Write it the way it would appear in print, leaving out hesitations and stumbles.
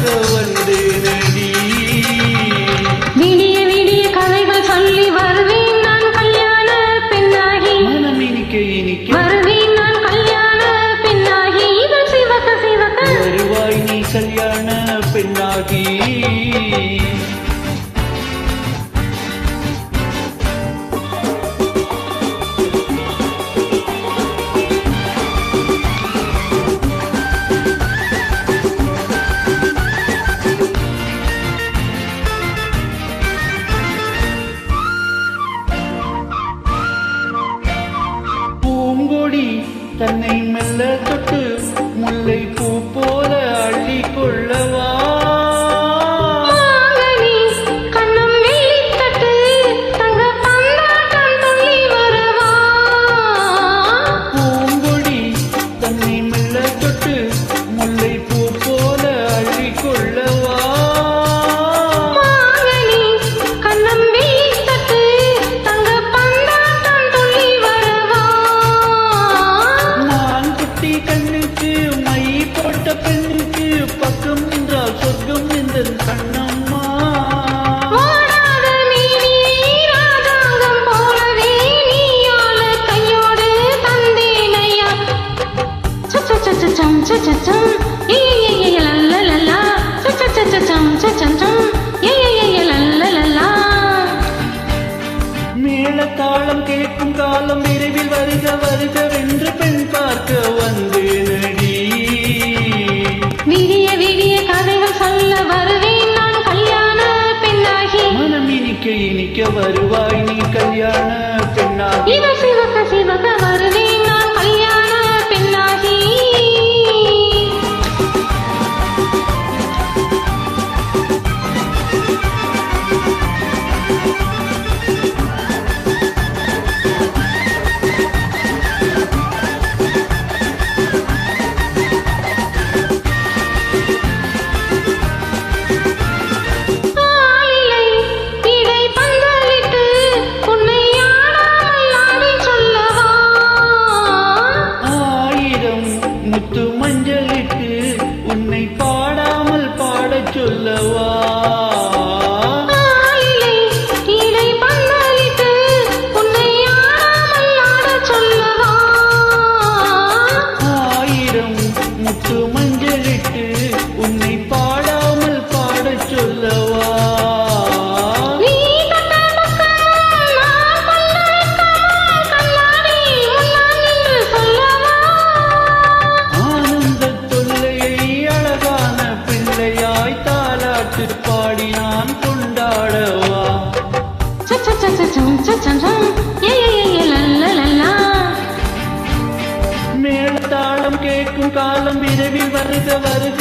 பார்க்க வந்தேனடி. விடிய விடிய கதைகள் சொல்லி வருவேன் நான் கல்யாண பெண்ணாகி. மனம் இனிக்க இனிக்க வருவேன் நான் கல்யாண பெண்ணாகி. இது சிவக்க சிவக்க வருவாய் நீ கல்யாண பெண்ணாகி. பூங்கொடி தன்னை மெல்ல தொட்டு முல்லை பூ போல அள்ளி கொள்ளவா. மாங்கனி கண்ணம் வெள்ளித்தட்டு தங்க பந்தாட்டம் துள்ளி வரவா. பூங்கொடி தன்னை மெல்ல தொட்டு முல்லை பூ போல அள்ளி கொள்ளவா. மாங்கனி கண்ணம் வெள்ளித்தட்டு தங்க பந்தாட்டம் துள்ளி வரவா. நான் குட்டி கண்ணுக்கு மை போட்ட பெண்ணுக்கு பக்கம் நின்றால் சொர்க்கம் இந்த கண்ணம்மா. ஓடாத மீனே ராஜாங்கம் போலவே நீயால கையோடு தந்தேனையா. சச்சச்சச்சம் சச்சச்சம் ஏயேய லல்லலலா. சச்சச்சச்சம் சச்சச்சம் ஏயேய லல்லலலா. மேளதாளம் கேட்கும் காலம் விரைவில் வருக வருக வென்று பெண் பார்க்க வந்தேனடி. விடிய விடிய கதைகள் சொல்ல வருவேன் நான் கல்யாண பெண்ணாகி. மனம் இனிக்க இனிக்க வருவாய் நீ கல்யாண பெண்ணாகி. இது சிவக்க சிவக்க வருவேன் நான் கல்யாண பெண்ணாகி. ஆலிலை இடை பந்தலிட்டு உன்னை ஆடாமல் ஆடிச் சொல்லவா. ஆயிரம் முத்து மஞ்சளிட்டு உன்னை பாடாமல் பாடச் சொல்லவா. ஆலிலை இடை பந்தலிட்டு உன்னை ஆடாமல் ஆடச் சொல்லவா. ஆயிரம் முத்து மஞ்சளிட்டு உன்னை பாடாமல் பாடச் சொல்லவா. நீ தொட்ட பக்கம் நான் கொண்ட வெட்கம் கண்ணாடி முன்னால் நின்று சொல்லவா. ஆனந்த தொல்லையை அழகான பிள்ளையாய் தாலாட்டு பாடி நான் கொண்டாடவா. சச்சச்சச்சம் சச்சச்சம் ஏயேய லல்லலலா. மேளதாளம் கேட்கும் காலம் விரைவில் வருக வருக